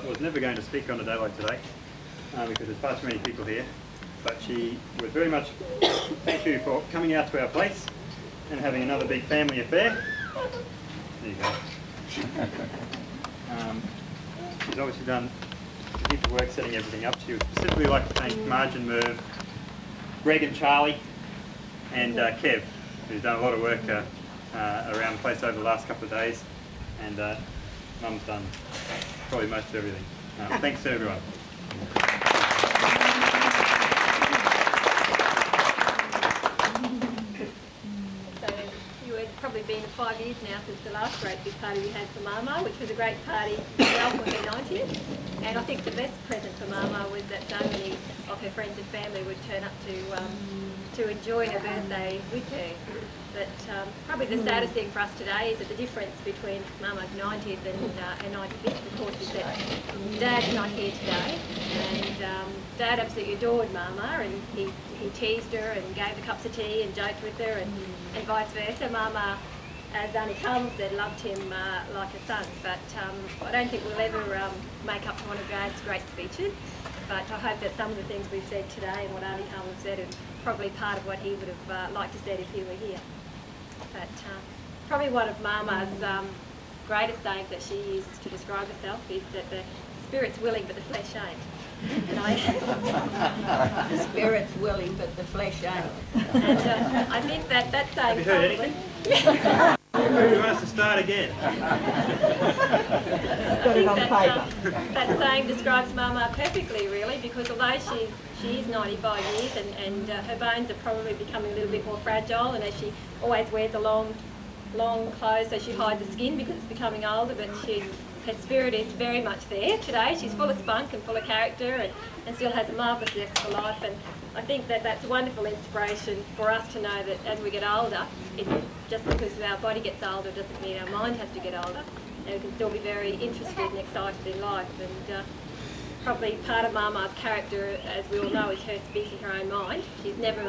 was never going to speak on a day like today because there's far too many people here. But she was very much thank you for coming out to our place and having another big family affair. There you go. She's obviously done a heap of work setting everything up. She would specifically like to thank Marge and Merv, Greg and Charlie, and Kev, who's done a lot of work around the place over the last couple of days. And Mum's done probably most of everything. Thanks to everyone. Probably been 5 years now since the last great big party we had for Mama, which was a great party well for her 90th. And I think the best present for Mama was that so many of her friends and family would turn up to enjoy her birthday with her. But probably the saddest thing for us today is that the difference between Mama's 90th and her 95th, of course, is that Dad's not here today. And Dad absolutely adored Mama, and he teased her and gave her cups of tea and joked with her, and vice versa. Mama, as Auntie Carmel said, loved him like a son. But I don't think we'll ever make up to one of Dad's great speeches. But I hope that some of the things we've said today and what Auntie Carmel said are probably part of what he would have liked to said if he were here. But probably one of Mama's greatest sayings that she uses to describe herself is that the spirit's willing but the flesh ain't. And the spirit's willing but the flesh ain't. And I think that saying. Have you heard anything? You want us to start again? Got it on paper. That saying describes Mama perfectly, really, because although she is 95 years and her bones are probably becoming a little bit more fragile, and as she always wears a long clothes so she hides the skin because it's becoming older, but her spirit is very much there today. She's full of spunk and full of character and still has a marvellous zest for life. And I think that that's a wonderful inspiration for us to know that as we get older, just because our body gets older doesn't mean our mind has to get older. And we can still be very interested and excited in life. And probably part of Mama's character, as we all know, is her speaking her own mind. She's never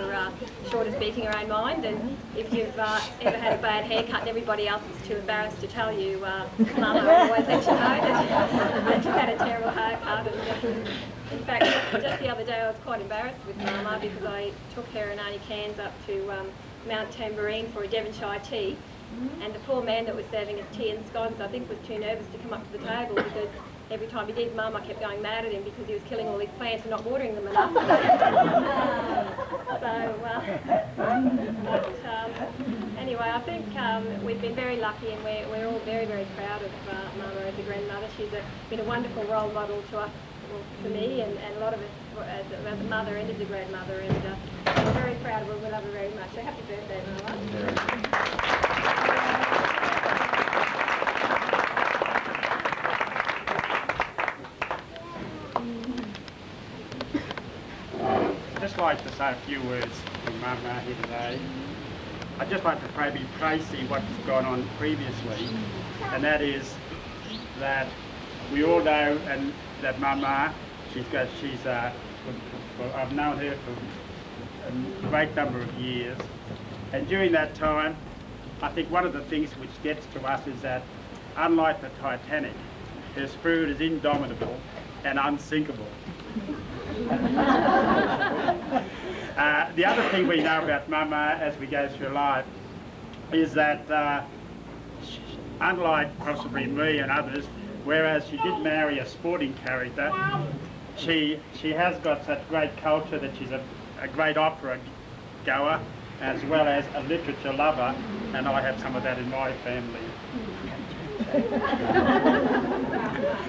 short of speaking her own mind, and if you've ever had a bad haircut and everybody else is too embarrassed to tell you, Mama always lets you know that you've had a terrible haircut. And, in fact, just the other day I was quite embarrassed with Mama because I took her and Auntie Cairns up to Mount Tambourine for a Devonshire tea, and the poor man that was serving us tea and scones I think was too nervous to come up to the table because every time he did, Mama kept going mad at him because he was killing all his plants and not watering them enough. Anyway, I think we've been very lucky, and we're all very, very proud of Mama as a grandmother. She's been a wonderful role model to us, for me, and a lot of us as a mother and as a grandmother, and we're very proud of her. We love her very much. So happy birthday, Mama. I'd just like to say a few words to Mama here today. I'd just like to maybe trace what's gone on previously, and that is that we all know and that Mama, I've known her for a great number of years, and during that time, I think one of the things which gets to us is that, unlike the Titanic, her spirit is indomitable and unsinkable. The other thing we know about Mama as we go through life is that, unlike possibly me and others, whereas she did marry a sporting character, she has got such great culture that she's a great opera goer as well as a literature lover, and I have some of that in my family.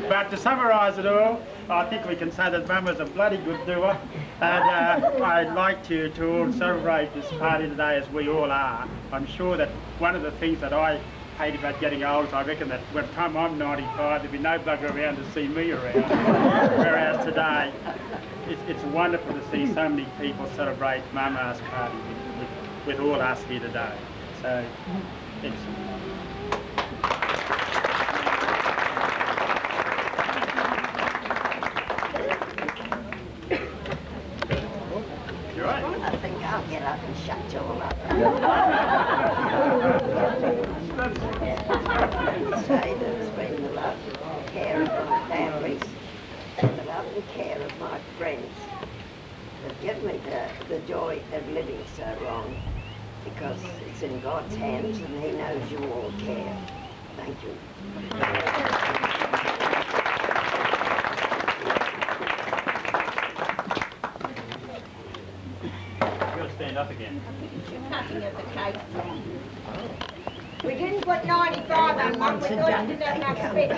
But to summarise it all, I think we can say that Mama's a bloody good doer, and I'd like to all celebrate this party today as we all are. I'm sure that one of the things that I hate about getting old is I reckon that by the time I'm 95 there'll be no bugger around to see me around, whereas today it's wonderful to see so many people celebrate Mama's party with all us here today. So it's I think I'll get up and shut you all up. Say that it's been the love, care of the family give me the joy of living so long, because it's in God's hands and He knows you all care. Thank you. You've got to stand up again. Cutting of the cake. We didn't put 95 on Mum, we thought you didn't have enough space.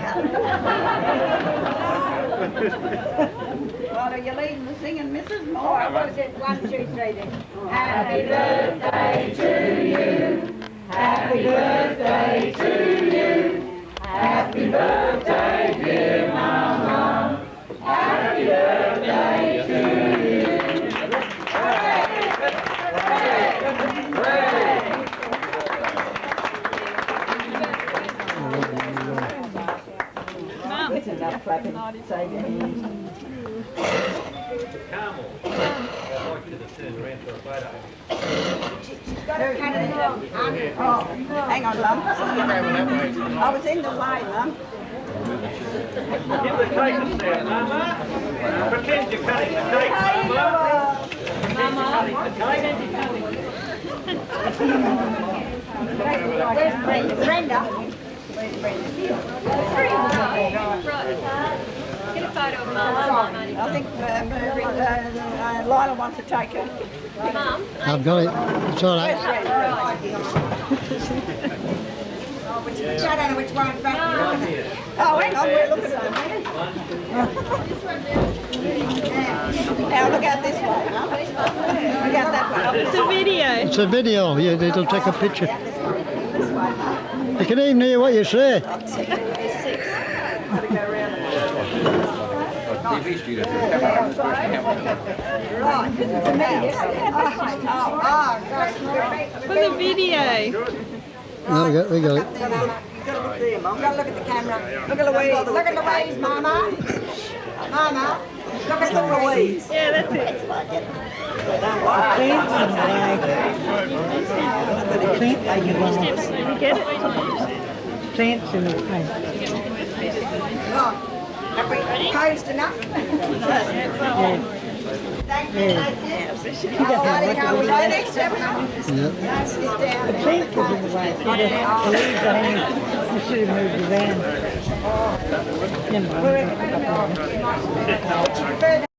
Well, are you leading the singing, Mrs. Oh, Moore? what was it? 1, 2, 3 then. Happy birthday to you. Happy birthday to you. Happy birthday, dear Mama. Happy birthday to you. This is up clapping. Save your hands. Carmel, I'd like you to turn around for a photo. Got to cut it wrong. Oh, hang on, Mum. I was in the way, Mum. Get the cake to stand, Mama. Pretend you're cutting the cake, Mama. Where's Brenda? Brenda? Get a photo of Mum. I think Lila wants to take her. Mum. I've got it. It's all right. I don't know which one's back. Oh, hang on, we're looking at them. Now look out this way, huh? Look out that way. It's a video. It's a video. Yeah, it'll take a picture. You can even hear what you say. Gotta go around. TV studio. Right, this is a mouse. For the video. No, we got it. You've got to look there, Mum. Gotta look at the camera. Look at Louise. Look at Louise, Mama. Mama. Look at Louise. Yeah, that's it. You get it? Plants in the paint. Right. Have we posed enough? Thank you. Alrighty, now we go next, haven't we? Yeah. Sit down. The plant is in the way. The leaves are hanging. You should have moved the van. What's your birthday?